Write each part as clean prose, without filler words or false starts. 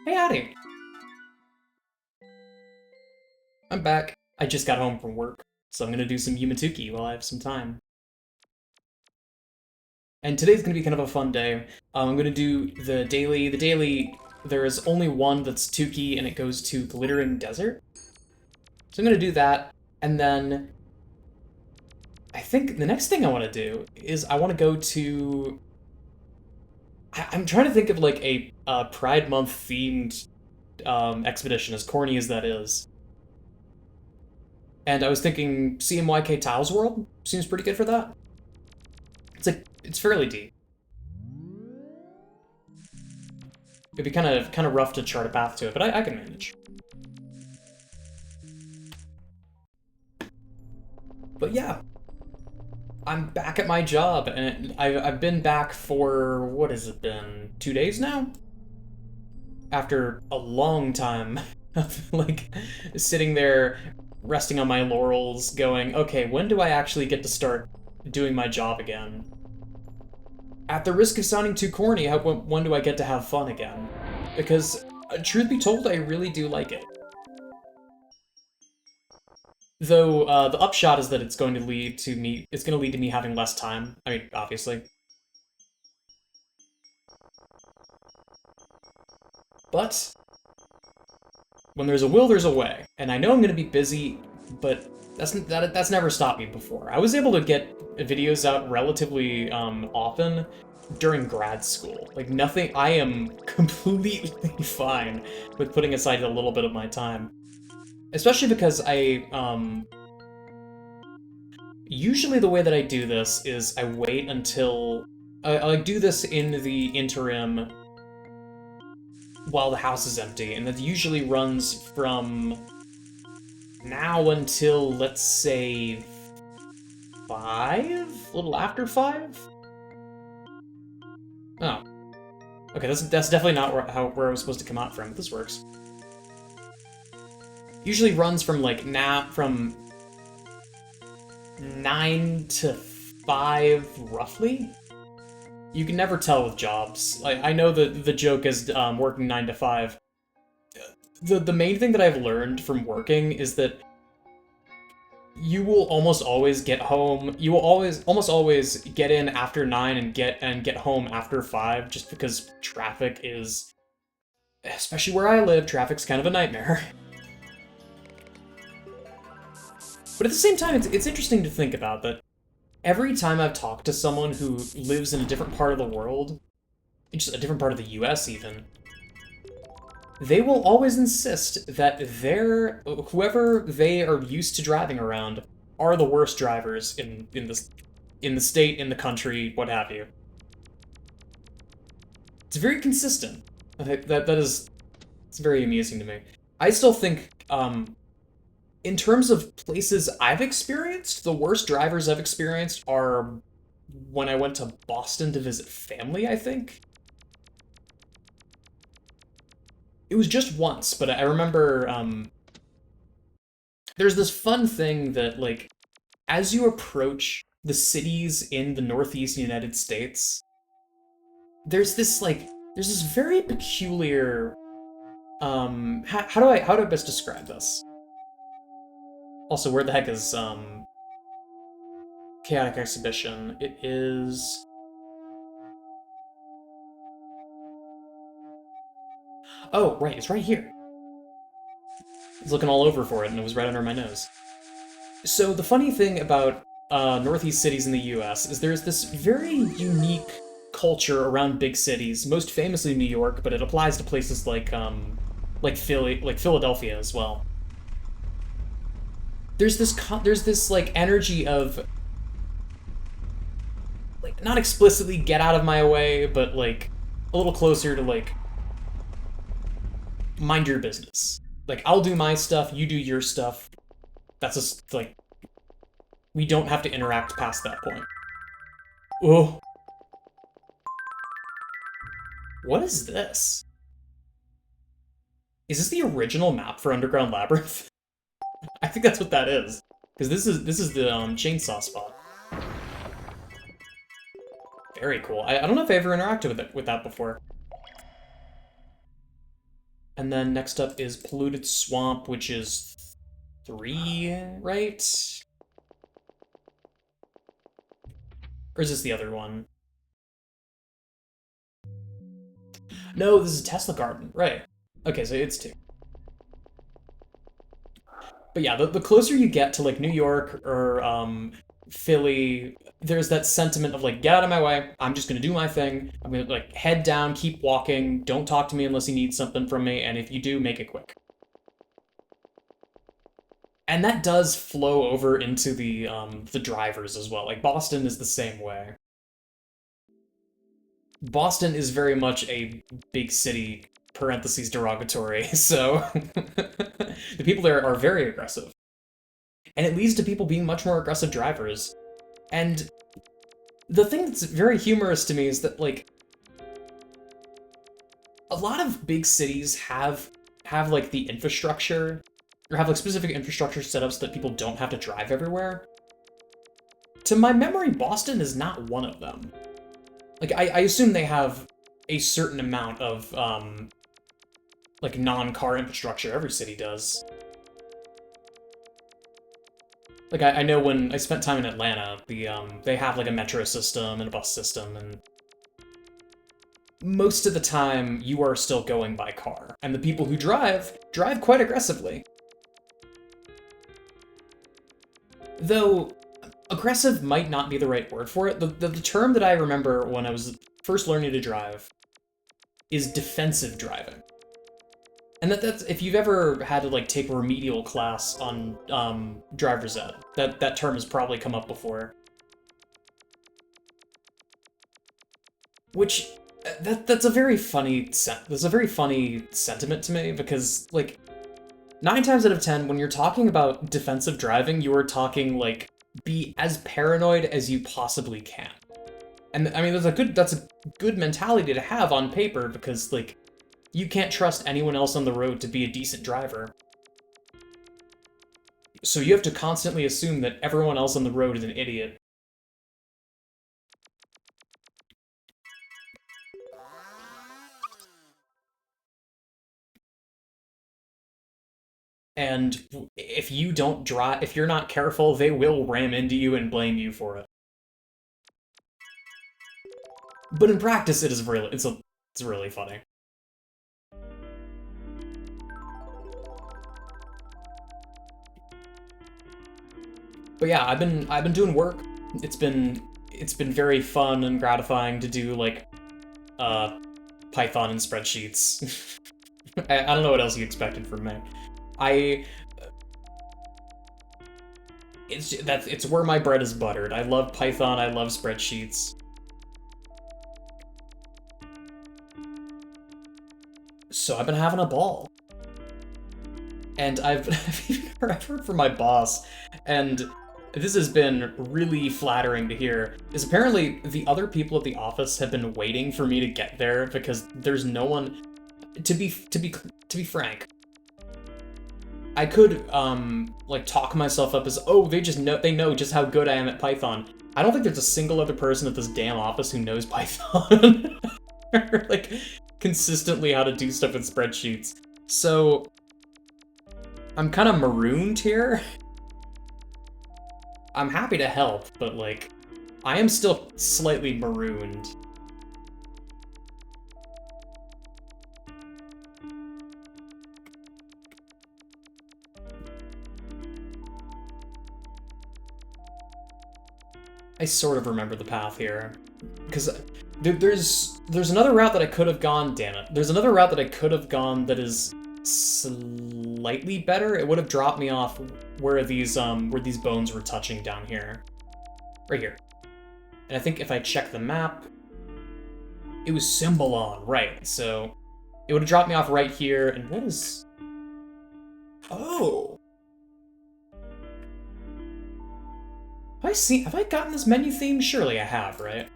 Hey, howdy. I'm back. I just got home from work, so I'm gonna do some Yumatuki while I have some time. And today's gonna be kind of a fun day. I'm gonna do the daily. The daily, there is only one that's Tuki, and it goes to Glittering Desert. So I'm gonna do that, and then I think the next thing I want to do is I want to go to. I'm trying to think of like a Pride Month themed expedition, as corny as that is. And I was thinking CMYK Tiles World seems pretty good for that. It's fairly deep. It'd be kind of rough to chart a path to it, but I can manage. But yeah, I'm back at my job, and I've been back for what has it been? 2 days now? After a long time of like sitting there resting on my laurels, going, okay, when do I actually get to start doing my job again? At the risk of sounding too corny, when do I get to have fun again? Because, truth be told, I really do like it. Though the upshot is that it's going to lead to me. It's going to lead to me having less time. I mean, obviously, but when there's a will, there's a way. And I know I'm going to be busy, but that's never stopped me before. I was able to get videos out relatively often during grad school. Like nothing. I am completely fine with putting aside a little bit of my time, especially because I usually the way that I do this is I wait until I do this in the interim while the house is empty, and that usually runs from now until, let's say, 5? A little after 5? Oh. Okay, that's definitely not where I was supposed to come out from, but this works. Usually runs from, like, from 9 to 5, roughly? You can never tell with jobs. I know that the joke is working 9 to 5. The main thing that I've learned from working is that you will almost always get home. You will almost always get in after 9 and get home after 5, just because traffic is, especially where I live, traffic's kind of a nightmare. But at the same time, it's interesting to think about that every time I've talked to someone who lives in a different part of the world, just a different part of the US even, they will always insist that whoever they are used to driving around are the worst drivers in the state, in the country, what have you. It's very consistent. It's very amusing to me. I still think, in terms of places I've experienced, the worst drivers I've experienced are when I went to Boston to visit family, I think. It was just once, but I remember there's this fun thing that, like, as you approach the cities in the Northeast United States, there's this, like, there's this very peculiar, how do I best describe this? Also, where the heck is, Chaotic Exhibition? It is... Oh, right, it's right here. I was looking all over for it, and it was right under my nose. So the funny thing about northeast cities in the U.S. is there's this very unique culture around big cities, most famously New York, but it applies to places like Philadelphia as well. There's this like energy of, like, not explicitly get out of my way, but like a little closer to, like, mind your business. Like, I'll do my stuff, you do your stuff. That's just like, we don't have to interact past that point. Oh, what is this? Is this the original map for Underground Labyrinth? I think that's what that is. Because this is the chainsaw spot. Very cool. I don't know if I ever interacted with that before. And then next up is Polluted Swamp, which is 3, right? Or is this the other one? No, this is Tesla Garden, right. Okay, so it's 2. But yeah, the closer you get to like New York or Philly, there's that sentiment of like, get out of my way. I'm just gonna do my thing. I'm gonna like head down, keep walking. Don't talk to me unless you need something from me, and if you do, make it quick. And that does flow over into the drivers as well. Like Boston is the same way. Boston is very much a big city parentheses derogatory, so the people there are very aggressive. And it leads to people being much more aggressive drivers. And the thing that's very humorous to me is that, like, a lot of big cities have like the infrastructure, or have like specific infrastructure setups that people don't have to drive everywhere. To my memory, Boston is not one of them. Like, I assume they have a certain amount of, like, non-car infrastructure. Every city does. Like, I know when I spent time in Atlanta, they have, like, a metro system and a bus system, and most of the time, you are still going by car. And the people who drive quite aggressively. Though, aggressive might not be the right word for it. The term that I remember when I was first learning to drive is defensive driving. And that's, if you've ever had to like take a remedial class on driver's ed, that term has probably come up before. Which, that's a very funny sentiment to me, because like 9 times out of 10, when you're talking about defensive driving, you are talking like be as paranoid as you possibly can. And I mean, that's a good mentality to have on paper, because like you can't trust anyone else on the road to be a decent driver. So you have to constantly assume that everyone else on the road is an idiot. And if you don't drive, if you're not careful, they will ram into you and blame you for it. But in practice, it's really funny. But yeah, I've been doing work. It's been very fun and gratifying to do like Python and spreadsheets. I don't know what else you expected from me. It's where my bread is buttered. I love Python, I love spreadsheets. So I've been having a ball. And I've heard from my boss, and this has been really flattering to hear, is apparently the other people at the office have been waiting for me to get there because there's no one. To be frank, I could like talk myself up as, oh, they know just how good I am at Python. I don't think there's a single other person at this damn office who knows Python. Or, like, consistently how to do stuff with spreadsheets. So I'm kind of marooned here. I'm happy to help, but like, I am still slightly marooned. I sort of remember the path here, because there's another route that I could have gone. Damn it! There's another route that I could have gone that is slightly better. It would have dropped me off where these bones were touching down here, right here. And I think if I check the map, it was Symbolon, right? So it would have dropped me off right here. And what is? Oh. Have I gotten this menu theme? Surely I have, right?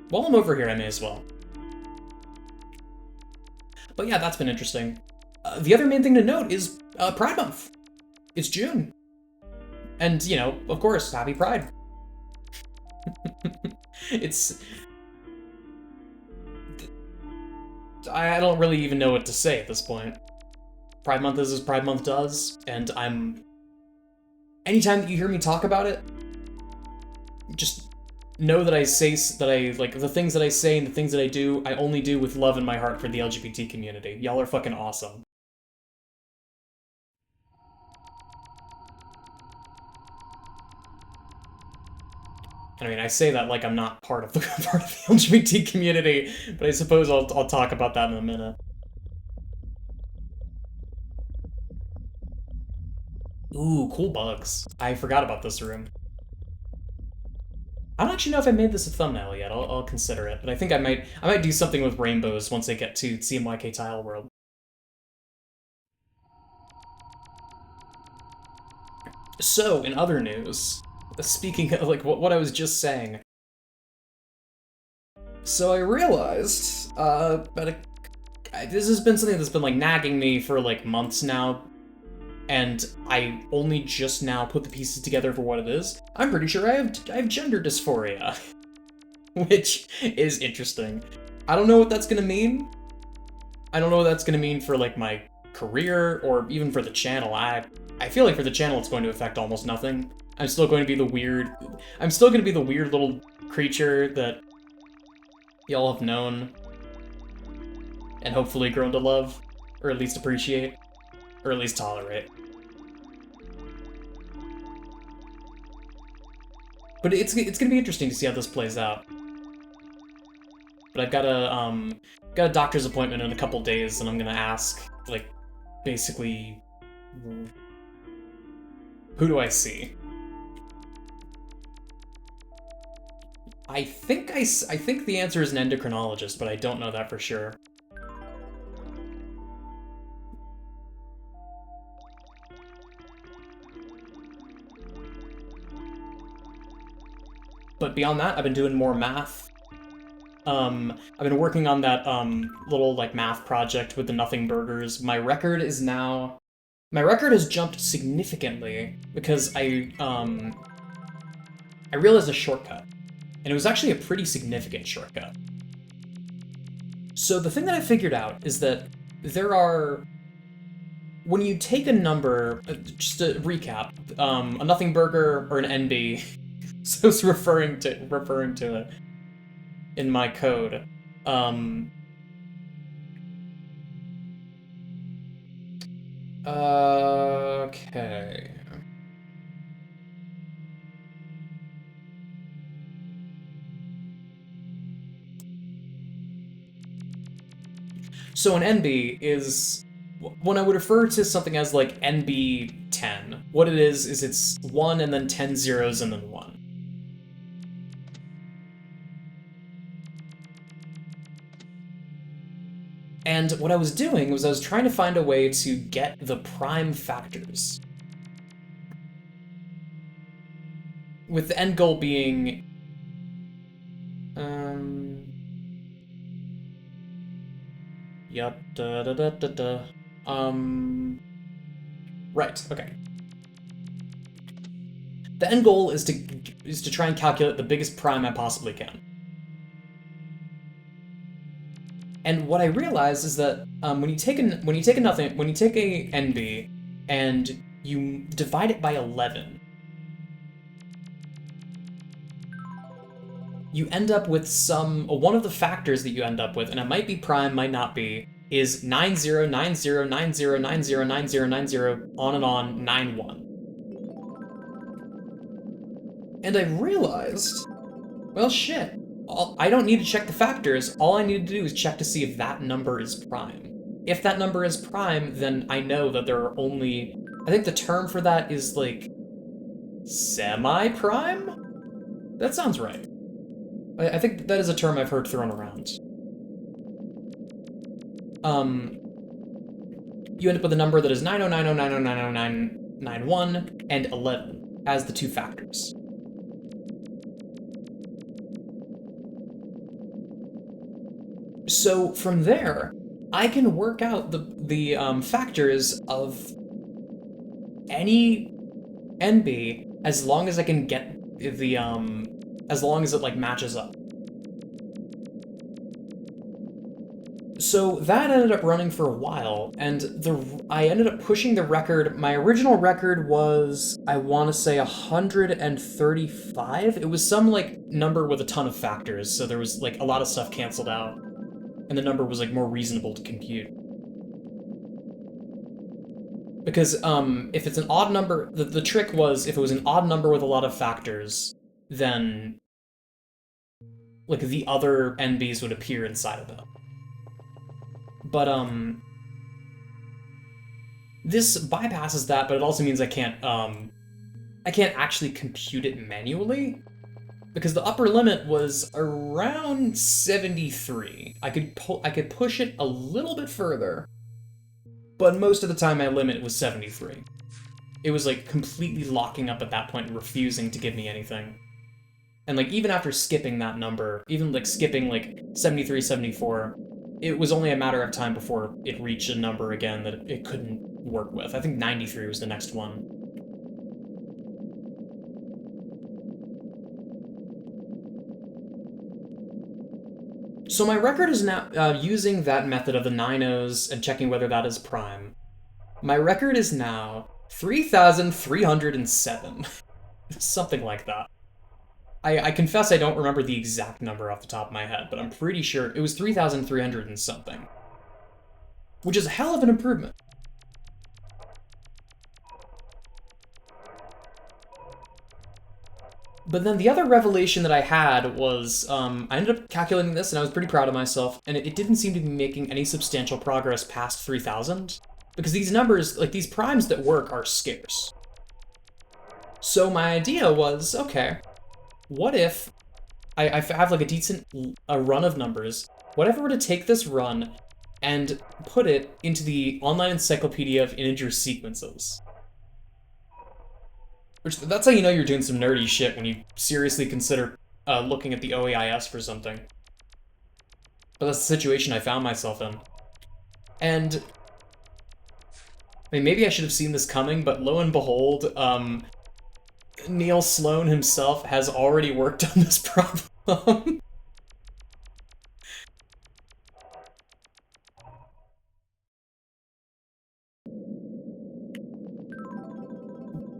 While I'm over here, I may as well. But yeah, that's been interesting. The other main thing to note is Pride Month. It's June. And, you know, of course, happy Pride. I don't really even know what to say at this point. Pride Month is as Pride Month does, and anytime that you hear me talk about it, just know that I say that like, the things that I say and the things that I do, I only do with love in my heart for the LGBT community. Y'all are fucking awesome. I mean, I say that like I'm not part of the LGBT community, but I suppose I'll talk about that in a minute. Ooh, cool bugs. I forgot about this room. I don't actually know if I made this a thumbnail yet. I'll consider it, but I think I might do something with rainbows once I get to CMYK Tile World. So, in other news, speaking of like what I was just saying, so I realized this has been something that's been like nagging me for like months now, and I only just now put the pieces together for what it is. I'm pretty sure I have gender dysphoria, which is interesting. I don't know what that's gonna mean. I don't know what that's gonna mean for like my career or even for the channel. I feel like for the channel it's going to affect almost nothing. I'm still going to be the weird little creature that y'all have known and hopefully grown to love, or at least appreciate, or at least tolerate. But it's gonna be interesting to see how this plays out. But I've got a doctor's appointment in a couple days, and I'm gonna ask, like, basically, who do I see? I think the answer is an endocrinologist, but I don't know that for sure. But beyond that, I've been doing more math. I've been working on that little like math project with the Nothing Burgers. My record has jumped significantly because I realized a shortcut, and it was actually a pretty significant shortcut. So the thing that I figured out is that when you take a number, just to recap, a Nothing Burger or an NB, so it's referring to it in my code. Okay. So an NB is, when I would refer to something as like NB10, what it is it's 1 and then 10 zeros and then 1. And what I was doing was I was trying to find a way to get the prime factors, with the end goal being yep, right, okay. The end goal is to try and calculate the biggest prime I possibly can. And what I realized is that when you take a NB and you divide it by 11, you end up with one of the factors that you end up with, and it might be prime, might not be, is 909090909090 on and on 91. And I realized, well, shit. I don't need to check the factors. All I need to do is check to see if that number is prime. If that number is prime, then I know that there are only... I think the term for that is, like, semi-prime? That sounds right. I think that is a term I've heard thrown around. You end up with a number that is 90909090991 and 11 as the two factors. So from there, I can work out the factors of any NB as long as I can get the as long as it like matches up. So that ended up running for a while, and I ended up pushing the record. My original record was, I want to say, 135. It was some like number with a ton of factors, so there was like a lot of stuff canceled out, and the number was like more reasonable to compute. Because if it's an odd number, the trick was if it was an odd number with a lot of factors, then like the other NBs would appear inside of it. But this bypasses that, but it also means I can't actually compute it manually, because the upper limit was around 73. I could push it a little bit further, but most of the time my limit was 73. It was like completely locking up at that point, refusing to give me anything. And like even after skipping that number, even like skipping like 73, 74, it was only a matter of time before it reached a number again that it couldn't work with. I think 93 was the next one. So my record is now, using that method of the YNOs and checking whether that is prime, my record is now 3,307. Something like that. I confess I don't remember the exact number off the top of my head, but I'm pretty sure it was 3,300 and something. Which is a hell of an improvement. But then the other revelation that I had was, I ended up calculating this and I was pretty proud of myself, and it didn't seem to be making any substantial progress past 3,000. Because these numbers, like these primes that work, are scarce. So my idea was, okay, what if I have like a decent run of numbers? What if I were to take this run and put it into the Online Encyclopedia of Integer Sequences? Which, that's how you know you're doing some nerdy shit, when you seriously consider looking at the OAIS for something. But that's the situation I found myself in. And I mean, maybe I should have seen this coming, but lo and behold, Neil Sloan himself has already worked on this problem.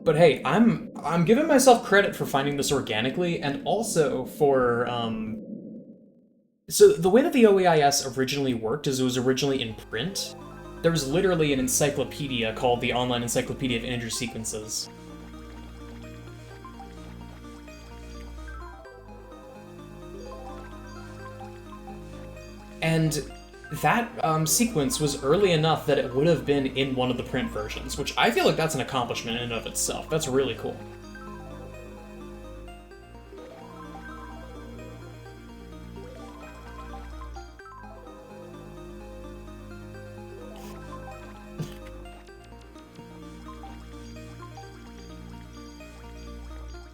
But hey, I'm giving myself credit for finding this organically, and also for so the way that the OEIS originally worked is it was originally in print. There was literally an encyclopedia called the Online Encyclopedia of Integer Sequences. And that sequence was early enough that it would have been in one of the print versions, which I feel like that's an accomplishment in and of itself. That's really cool.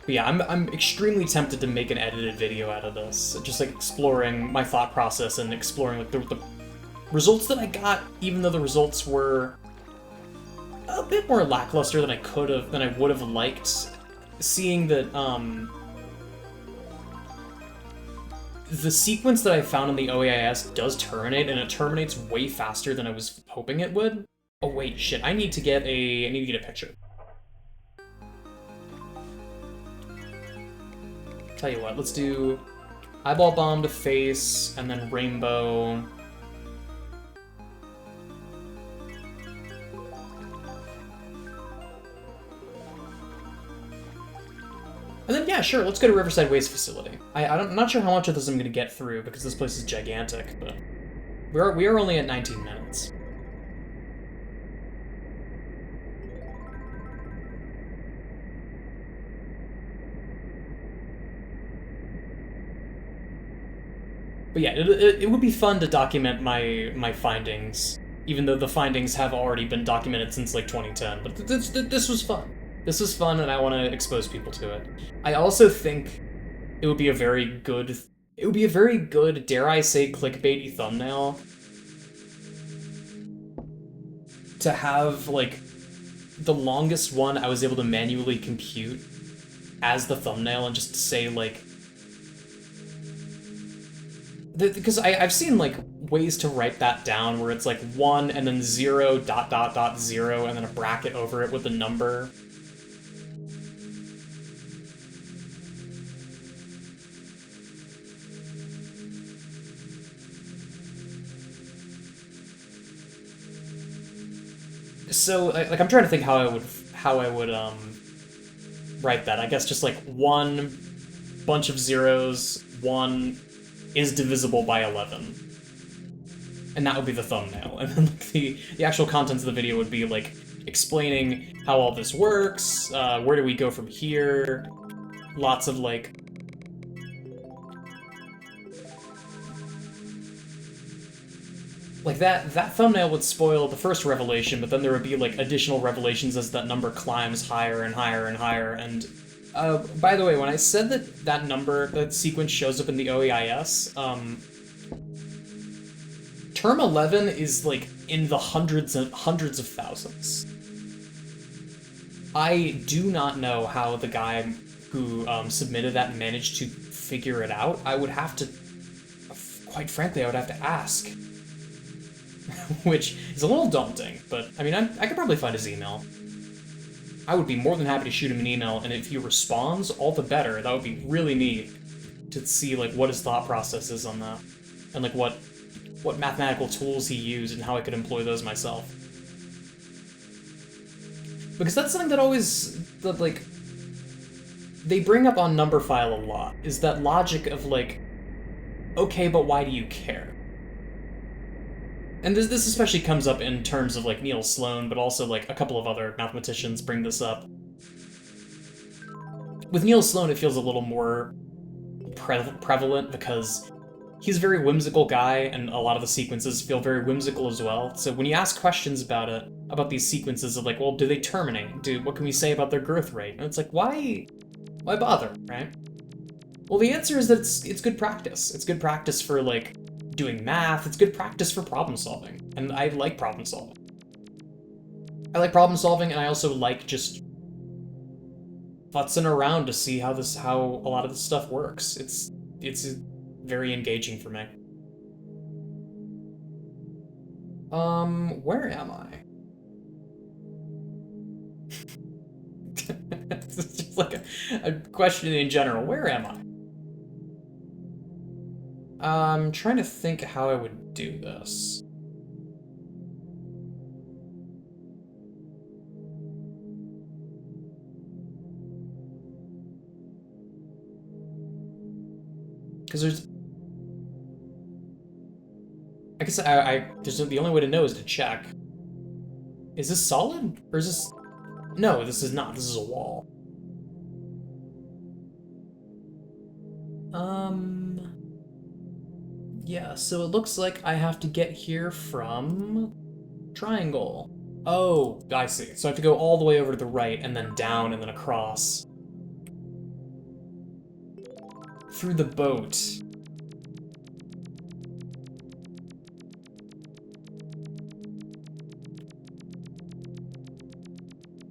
But yeah, I'm extremely tempted to make an edited video out of this, just like exploring my thought process and exploring like the results that I got, even though the results were a bit more lackluster than I would have liked. Seeing that the sequence that I found in the OAIS does terminate, and it terminates way faster than I was hoping it would. Oh wait, shit! I need to get a picture. Tell you what, let's do eyeball bomb to face, and then rainbow. And then, yeah, sure, let's go to Riverside Waste Facility. I'm not sure how much of this I'm going to get through, because this place is gigantic, but we are only at 19 minutes. But yeah, it would be fun to document my findings, even though the findings have already been documented since like 2010. But this was fun. This was fun, and I want to expose people to it. I also think it would be a very good, dare I say, clickbaity thumbnail to have like the longest one I was able to manually compute as the thumbnail, and just say like. Because I've seen like ways to write that down where it's like 1 and then 0 dot dot dot 0 and then a bracket over it with the number. So like I'm trying to think how I would write that. I guess just like 1 bunch of zeros, 1 is divisible by 11. And that would be the thumbnail. And then like, the actual contents of the video would be like explaining how all this works, where do we go from here, lots of like that thumbnail would spoil the first revelation, but then there would be like additional revelations as that number climbs higher and higher and higher. And by the way, when I said that number, that sequence shows up in the OEIS, term 11 is like in the hundreds of thousands. I do not know how the guy who submitted that managed to figure it out. I would have to, quite frankly, I would have to ask. Which is a little daunting, but I mean, I could probably find his email. I would be more than happy to shoot him an email, and if he responds, all the better. That would be really neat to see like what his thought process is on that, and like what mathematical tools he used and how I could employ those myself. Because that's something that like they bring up on Numberphile a lot, is that logic of like, okay, but why do you care? And this especially comes up in terms of like Niels Sloan, but also like a couple of other mathematicians bring this up. With Niels Sloan, it feels a little more prevalent because he's a very whimsical guy, and a lot of the sequences feel very whimsical as well. So when you ask questions about these sequences of like, well, do they terminate? What can we say about their growth rate? And it's like, why bother, right? Well, the answer is that it's good practice. It's good practice for like doing math. It's good practice for problem solving, and I like problem solving. I like problem solving, and I also like just futzing around to see how a lot of this stuff works. It's very engaging for me. Where am I? It's just like a question in general. Where am I? I'm trying to think how I would do this. Because I guess the only way to know is to check. Is this solid? Or is this... No, this is not. This is a wall. Yeah, so it looks like I have to get here from triangle. Oh, I see. So I have to go all the way over to the right, and then down, and then across. Through the boat.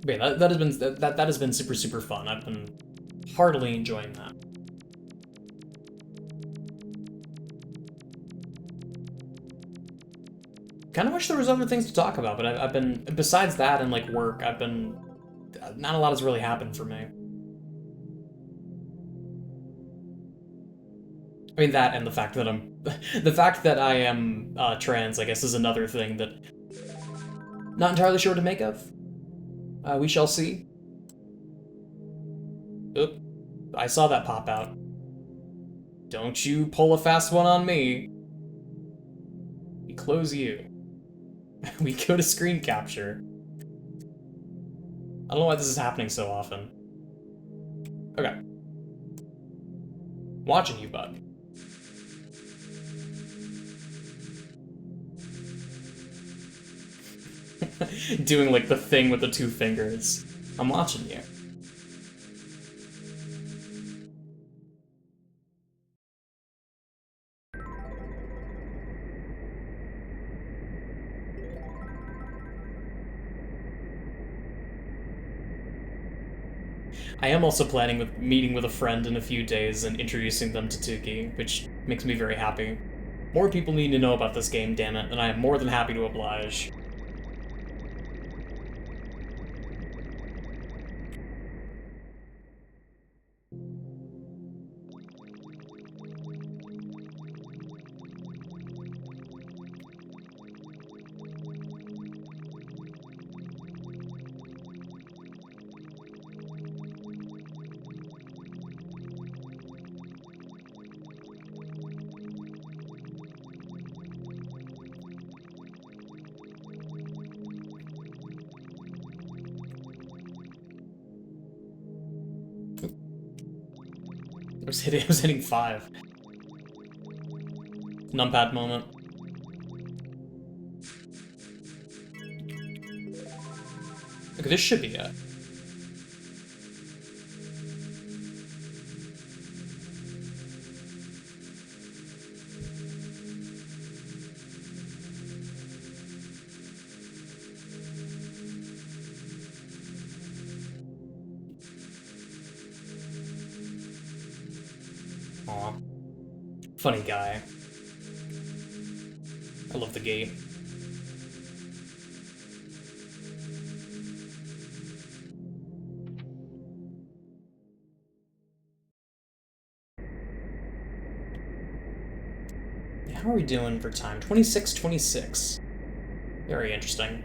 Okay, that has been super fun. I've been heartily enjoying that. Kind of wish there was other things to talk about, but I've been, besides that and like work, not a lot has really happened for me. I mean, that and the fact that I am trans, I guess, is another thing that not entirely sure what to make of. We shall see. Oop, I saw that pop out. Don't you pull a fast one on me. We close you. We go to screen capture. I don't know why this is happening so often. Okay. Watching you, bud. Doing like the thing with the 2 fingers. I'm watching you. I am also planning with meeting with a friend in a few days and introducing them to Tuki, which makes me very happy. More people need to know about this game, damn it, and I am more than happy to oblige. I was hitting 5. Numpad moment. Okay, this should be it. Aw. Funny guy. I love the gate. How are we doing for time? 26:26. Very interesting.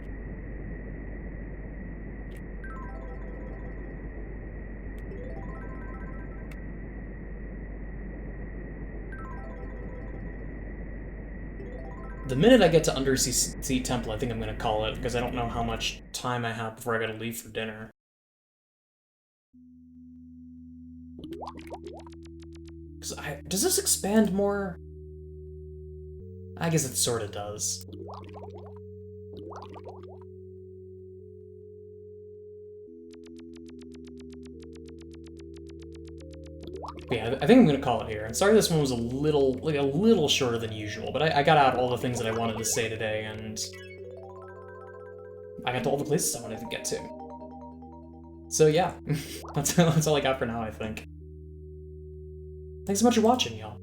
The minute I get to Undersea Temple, I think I'm gonna call it, because I don't know how much time I have before I gotta leave for dinner. Does this expand more? I guess it sorta does. But yeah, I think I'm gonna call it here. And sorry this one was a little shorter than usual, but I got out all the things that I wanted to say today, and I got to all the places I wanted to get to. So yeah, that's all I got for now, I think. Thanks so much for watching, y'all.